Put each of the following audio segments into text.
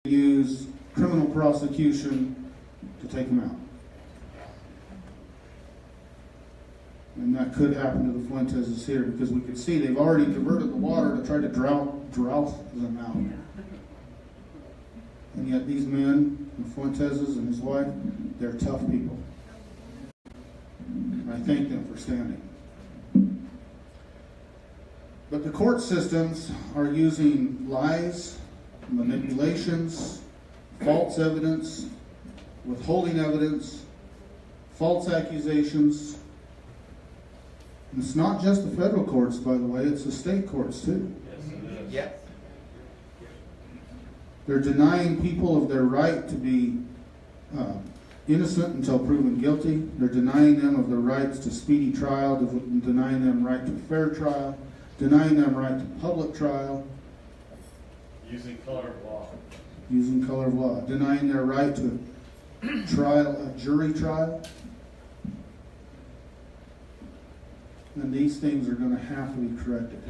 use criminal prosecution to take them out. And that could happen to the Fuenteses here, because we could see they've already diverted the water to try to drought them out. And yet these men, the Fuenteses and his wife, they're tough people. And I thank them for standing. But the court systems are using lies, manipulations, false evidence, withholding evidence, false accusations. And it's not just the federal courts, by the way, it's the state courts too. Yes, it is. Yes. They're denying people of their right to be innocent until proven guilty. They're denying them of their rights to speedy trial, denying them right to fair trial, denying them right to public trial. Using color of law. Using color of law. Denying their right to a jury trial. And these things are going to have to be corrected.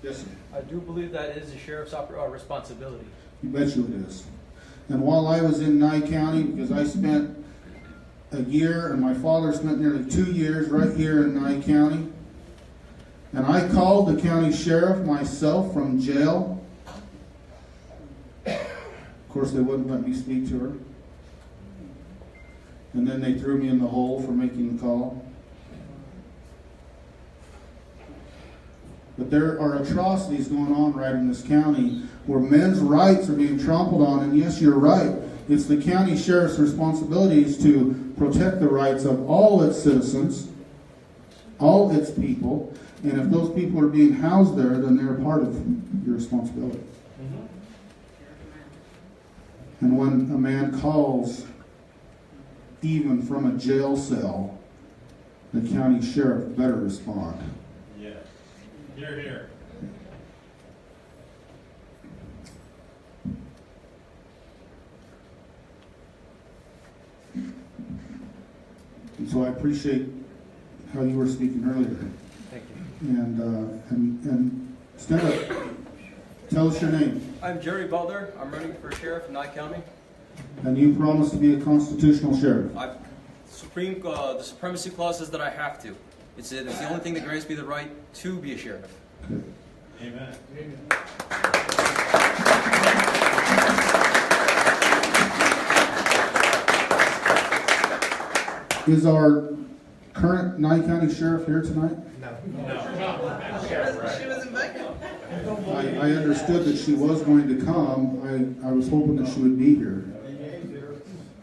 Yes, sir. I do believe that is the sheriff's responsibility. You bet you it is. And while I was in Nye County, because I spent a year, and my father spent nearly 2 years right here in Nye County, and I called the county sheriff myself from jail. Of course, they wouldn't let me speak to her. And then they threw me in the hole for making the call. But there are atrocities going on right in this county where men's rights are being trampled on. And yes, you're right. It's the county sheriff's responsibilities to protect the rights of all its citizens, all its people. And if those people are being housed there, then they're a part of your responsibility. Mm-hmm. And when a man calls, even from a jail cell, the county sheriff better respond. Yes. Hear, hear. And so I appreciate how you were speaking earlier. Thank you. And stand up. Tell us your name. I'm Jerry Butler. I'm running for sheriff in Nye County. And you promise to be a constitutional sheriff. The supremacy clause says that I have to. It's the only thing that grants me the right to be a sheriff. Okay. Amen. Is our current Nye County sheriff here tonight? No. She was invited. I understood that she was going to come. I was hoping that she would be here.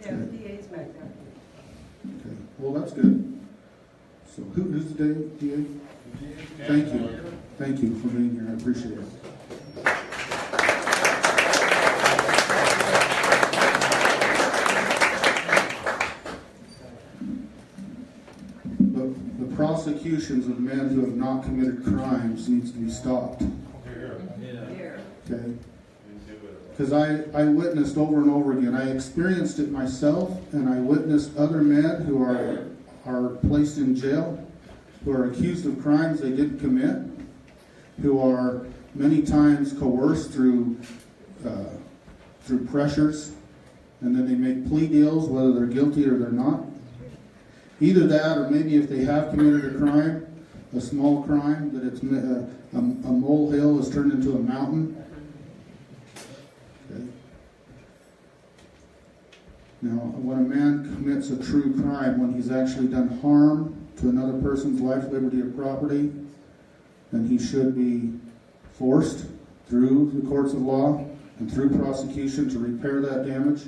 Yeah, the DA's back there. Okay. Well, that's good. So who's the DA? Thank you. Thank you for being here. I appreciate it. The prosecutions of men who have not committed crimes needs to be stopped. Okay? Because I witnessed over and over again. I experienced it myself, and I witnessed other men who are placed in jail, who are accused of crimes they didn't commit, who are many times coerced through pressures, and then they make plea deals whether they're guilty or they're not. Either that, or maybe if they have committed a crime, a small crime, that it's a molehill is turned into a mountain. Okay. Now, when a man commits a true crime, when he's actually done harm to another person's life, liberty, or property, then he should be forced through the courts of law and through prosecution to repair that damage.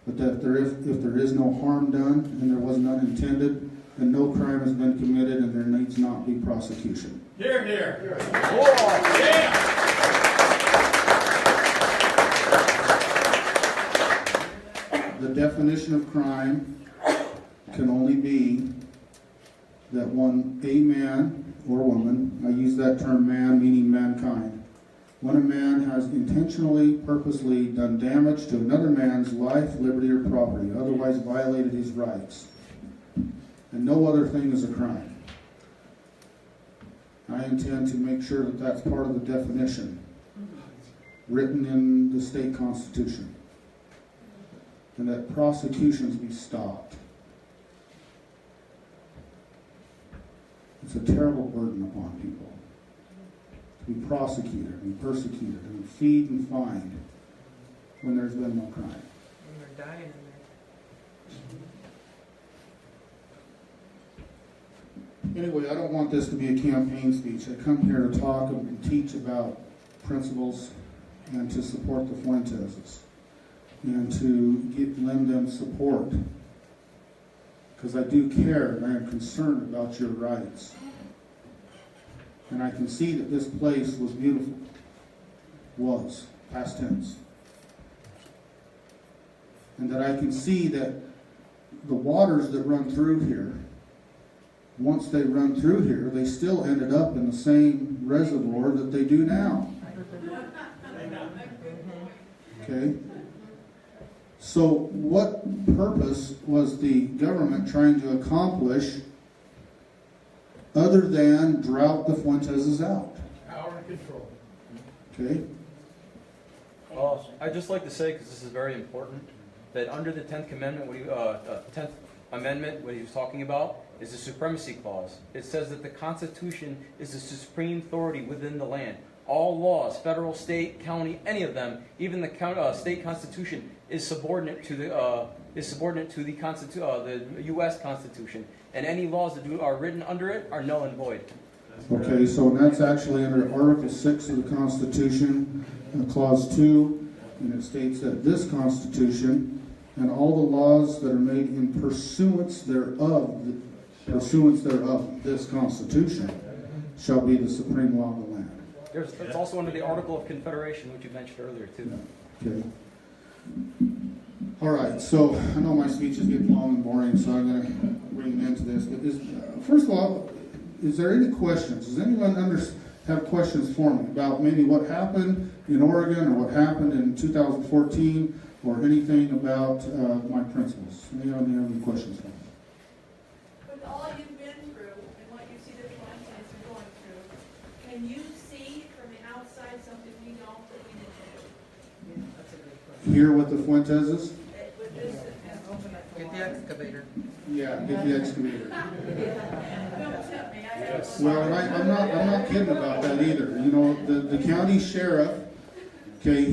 But that if there is no harm done and there was none intended, then no crime has been committed and there needs not be prosecution. Hear, hear. The definition of crime can only be that a man or woman, I use that term man meaning mankind, when a man has intentionally, purposely done damage to another man's life, liberty, or property, otherwise violated his rights. And no other thing is a crime. I intend to make sure that that's part of the definition. written in the state constitution, and that prosecutions be stopped. It's a terrible burden upon people to be prosecuted and persecuted and feed and fined when there's been no crime. And they're dying in there. Anyway, I don't want this to be a campaign speech. I come here to talk and teach about principles and to support the Fuenteses and to lend them support, because I do care and I am concerned about your rights. And I can see that this place was beautiful. Was, past tense. And that I can see that the waters that run through here, once they run through here, they still ended up in the same reservoir that they do now. Okay? So what purpose was the government trying to accomplish other than drought the Fuenteses out? Power and control. Okay? Well, I'd just like to say, because this is very important, that under the 10th Amendment, 10th Amendment, what he was talking about is the supremacy clause. It says that the Constitution is the supreme authority within the land. All laws, federal, state, county, any of them, even the state constitution, is subordinate to the the U.S. Constitution, and any laws that are written under it are null and void. Okay, so that's actually under Article 6 of the Constitution, Clause 2, and it states that this Constitution and all the laws that are made in pursuance thereof, this Constitution, shall be the supreme law of the land. It's also under the Article of Confederation, which you mentioned earlier, too. Okay. All right, so I know my speech is getting long and boring, so I'm going to bring an end to this. But first of all, is there any questions? Does anyone have questions for me about maybe what happened in Oregon or what happened in 2014 or anything about my principles? Anyone have any questions for me? With all you've been through and what you see the Fuentes are going through, can you see from the outside something we don't that we need to do? Yeah, that's a good question. Hear what the Fuenteses? With this, Get the excavator. Yeah, get the excavator. don't tempt me, I have. Well, I'm not kidding about that either. You know, the county sheriff. Okay,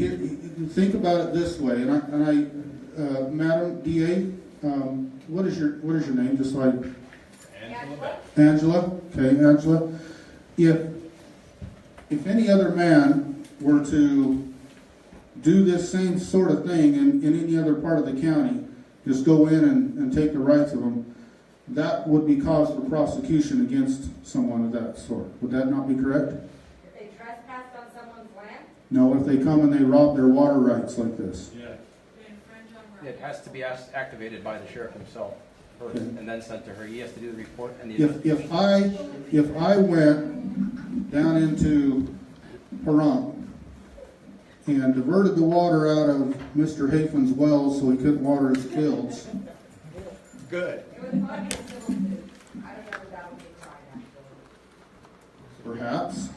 think about it this way, and I Madam DA, what is your name? Just so Angela. Okay, Angela. If any other man were to do this same sort of thing in any other part of the county, just go in and take the rights of them, that would be cause for prosecution against someone of that sort. Would that not be correct? If they trespassed on someone's land? No, if they come and they rob their water rights like this. Yeah. They infringe on It has to be activated by the sheriff himself first, Okay. and then sent to her. He has to do the report and the If I went down into Pahrump and diverted the water out of Mr. Hafen's well so he couldn't water his fields, Good. It would probably be a civil suit. I don't know if that would be a crime, actually. perhaps.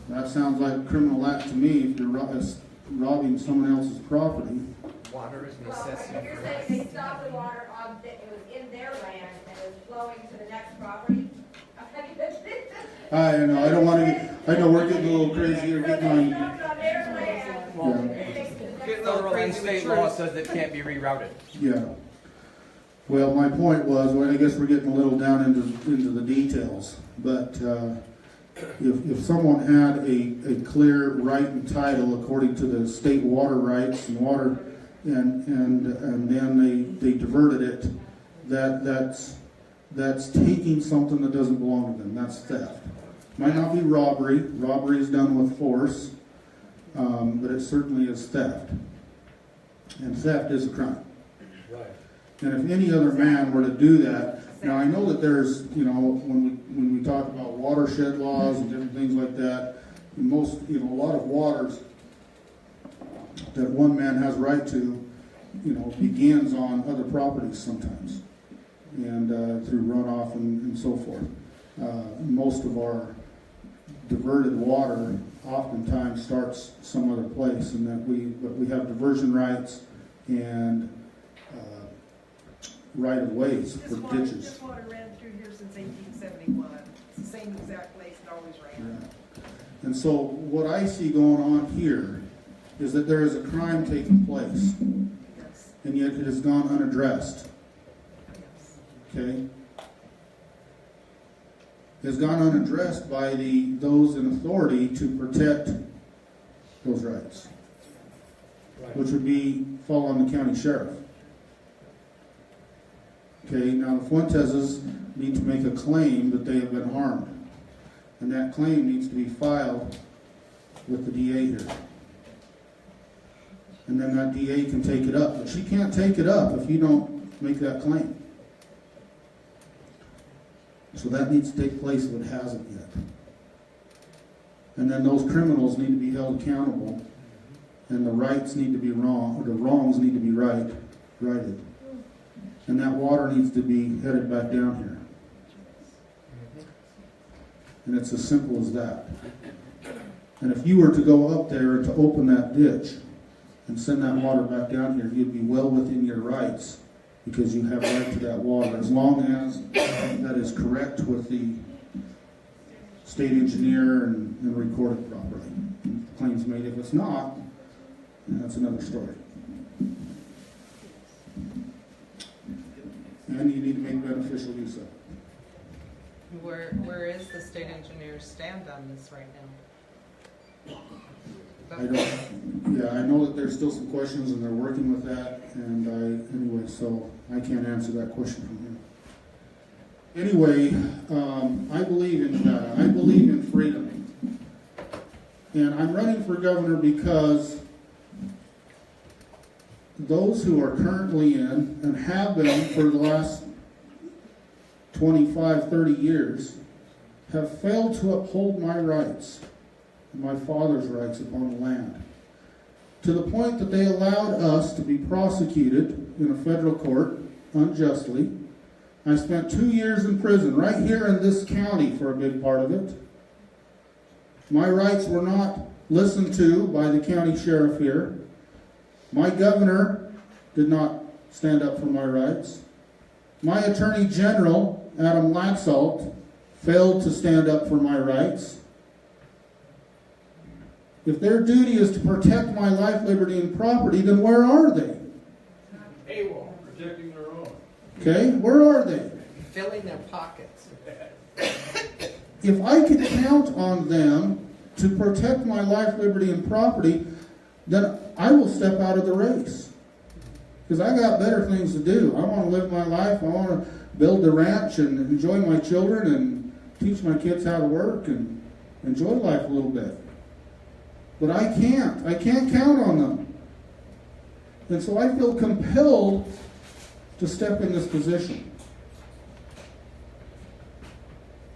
That sounds like a criminal act to me if you're robbing someone else's property. Water is Well, if you're saying they stopped the water on, it was in their land and it was flowing to the next property? I don't know. I don't want to. I know we're getting a little crazy here. So Getting they on. stopped it on their land. Well, and it takes it to the next federal and state law says that it can't be rerouted. Yeah. Well, my point was, well, I guess we're getting a little down into the details, but if someone had a clear right and title according to the state water rights and water, and then they diverted it, that's taking something that doesn't belong to them. That's theft. Might not be robbery. Robbery is done with force, but it certainly is theft, and theft is a crime. Right. And if any other man were to do that, now I know that there's, when we talk about watershed laws and different things like that, a lot of waters that one man has right to, begins on other properties sometimes, and through runoff and so forth. Most of our diverted water oftentimes starts some other place, and that we have diversion rights and right of ways for ditches. This water ran through here since 1871. It's the same exact place it always ran. Yeah. And so what I see going on here is that there is a crime taking place, Yes, and yet it has gone unaddressed. yes. Okay? It has gone unaddressed by those in authority to protect those rights, which would fall on the county sheriff. Okay, now the Fuenteses need to make a claim that they have been harmed. And that claim needs to be filed with the DA here. And then that DA can take it up. But she can't take it up if you don't make that claim. So that needs to take place if it hasn't yet. And then those criminals need to be held accountable. And the rights need to be wrong, or the wrongs need to be righted. And that water needs to be headed back down here. And it's as simple as that. And if you were to go up there and to open that ditch and send that water back down here, you'd be well within your rights because you have right to that water, as long as that is correct with the state engineer and recorded properly. Claims made. If it's not, that's another story. And you need to make beneficial use of it. Where is the state engineer's stand on this right now? I know that there's still some questions and they're working with that, and so I can't answer that question from him. Anyway, I believe in God. I believe in freedom. And I'm running for governor because those who are currently in and have been for the last 25, 30 years have failed to uphold my rights and my father's rights upon the land, to the point that they allowed us to be prosecuted in a federal court unjustly. I spent 2 years in prison right here in this county for a big part of it. My rights were not listened to by the county sheriff here. My governor did not stand up for my rights. My attorney general, Adam Laxalt, failed to stand up for my rights. If their duty is to protect my life, liberty, and property, then where are they? AWOL, protecting their own. Okay, where are they? Filling their pockets. If I could count on them to protect my life, liberty, and property, then I will step out of the race. Because I got better things to do. I want to live my life. I want to build the ranch and enjoy my children and teach my kids how to work and enjoy life a little bit. But I can't. I can't count on them. And so I feel compelled to step in this position.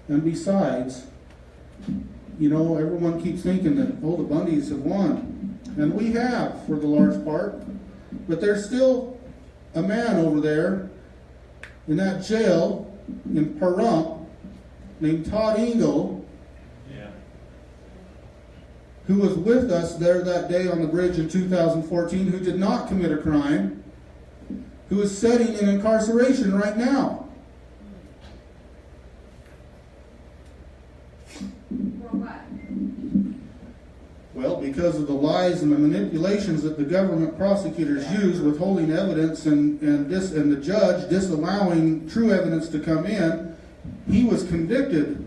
And besides, everyone keeps thinking that, the Bundys have won. And we have, for the large part. But there's still a man over there in that jail in Pahrump named Todd Engel, who was with us there that day on the bridge in 2014, who did not commit a crime, who is sitting in incarceration right now. For what? Well, because of the lies and the manipulations that the government prosecutors use, withholding evidence and the judge disallowing true evidence to come in, he was convicted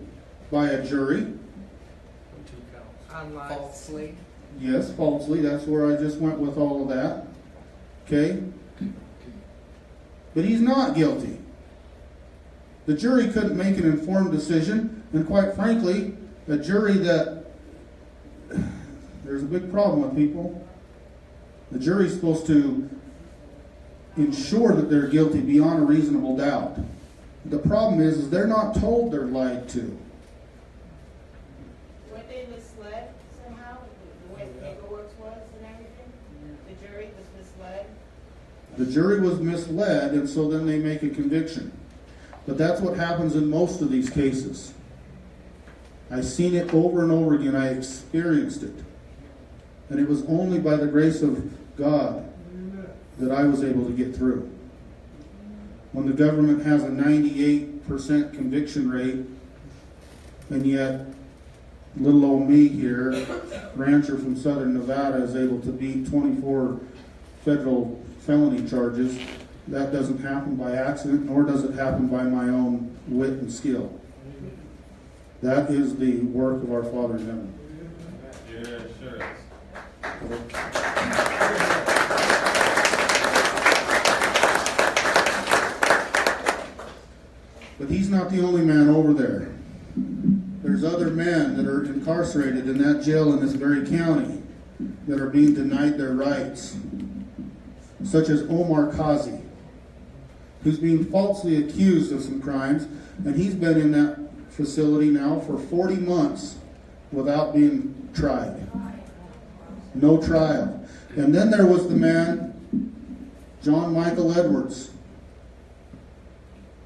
by a jury. Falsely. Yes, falsely. That's where I just went with all of that. Okay? But he's not guilty. The jury couldn't make an informed decision, and quite frankly, a jury that... There's a big problem with people. The jury's supposed to ensure that they're guilty beyond a reasonable doubt. The problem is they're not told they're lied to. Weren't they misled somehow, the way the paperwork was and everything? The jury was misled? The jury was misled, and so then they make a conviction. But that's what happens in most of these cases. I've seen it over and over again. I experienced it. And it was only by the grace of God that I was able to get through. When the government has a 98% conviction rate, and yet little old me here, rancher from southern Nevada, is able to beat 24 federal felony charges, that doesn't happen by accident, nor does it happen by my own wit and skill. That is the work of our Father in heaven. Yeah, sure is. But he's not the only man over there. There's other men that are incarcerated in that jail in this very county that are being denied their rights, such as Omar Kazi, who's being falsely accused of some crimes, and he's been in that facility now for 40 months without being tried. No trial. And then there was the man, John Michael Edwards.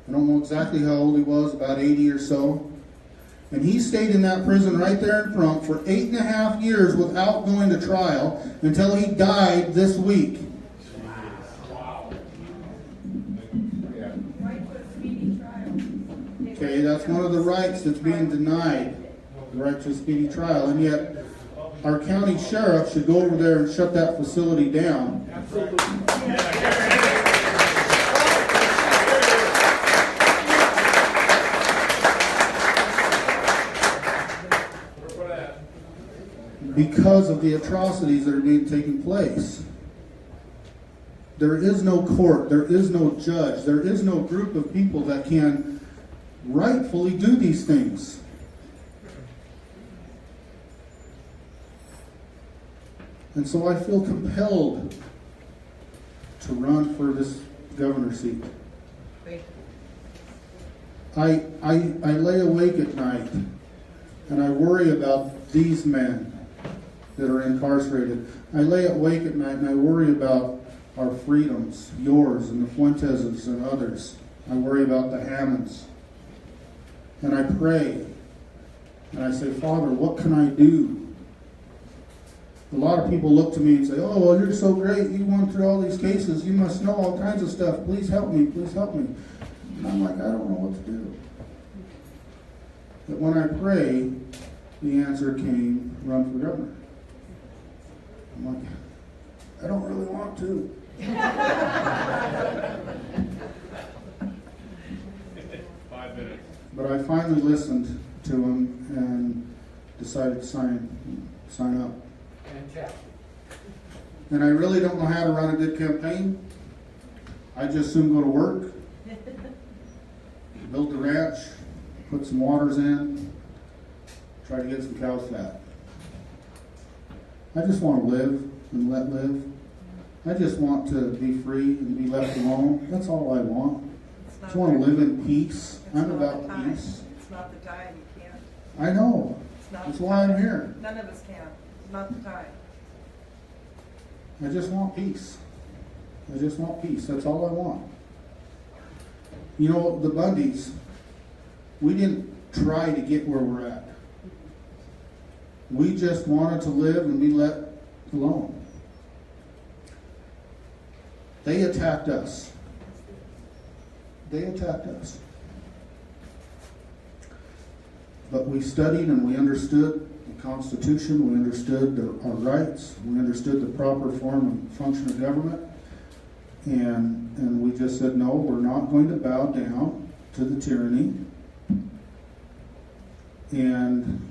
I don't know exactly how old he was, about 80 or so. And he stayed in that prison right there in front for 8.5 years without going to trial until he died this week. Right for a speedy trial. Okay, that's one of the rights that's being denied, the right to a speedy trial. And yet, our county sheriff should go over there and shut that facility down. Because of the atrocities that are being taking place. There is no court, there is no judge, there is no group of people that can rightfully do these things. And so I feel compelled to run for this governor seat. I lay awake at night and I worry about these men that are incarcerated. I lay awake at night and I worry about our freedoms, yours and the Fuenteses and others. I worry about the Hammonds. And I pray and I say, Father, what can I do? A lot of people look to me and say, oh, well, you're so great. You went through all these cases. You must know all kinds of stuff. Please help me. Please help me. And I'm like, I don't know what to do. But when I prayed, the answer came, run for governor. I'm like, I don't really want to. 5 minutes. But I finally listened to him and decided to sign up. Fantastic. And I really don't know how to run a good campaign. I just soon go to work, build the ranch, put some waters in, try to get some cows fat. I just want to live and let live. I just want to be free and be left alone. That's all I want. I just want to live in peace. I'm about peace. It's not the time, you can't. I know. It's not That's the why time. I'm here. None of us can. It's not the time. I just want peace. I just want peace. That's all I want. You know, the Bundys, we didn't try to get where we're at. We just wanted to live and be let alone. They attacked us. They attacked us. But we studied and we understood the Constitution, we understood our rights, we understood the proper form and function of government, and we just said, no, we're not going to bow down to the tyranny. And